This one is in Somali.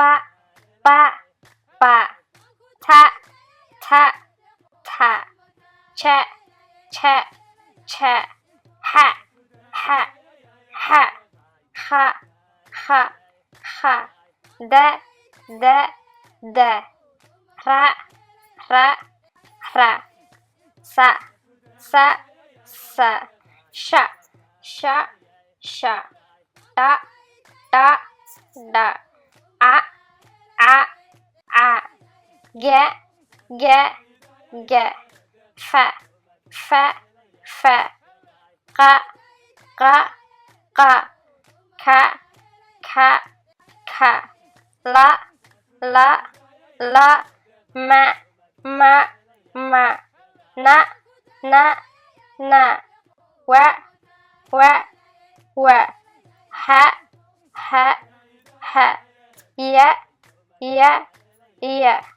pa, pa, pa, ta, ta, ta, cha, cha, cha, ha, ha, ha, ha, ha, ha, da, da, da, ra, ra, ra, sa, sa, sa, sha, sha, sha, da, da, da, a, a, a, ga, ga, ga, fa, fa, fa, qa, qa, qa, ka, ka, ka, la, la, la, ma, ma, ma, na, na, na, wa, wa, wa, ha, ha, ha, ya, ya, ya.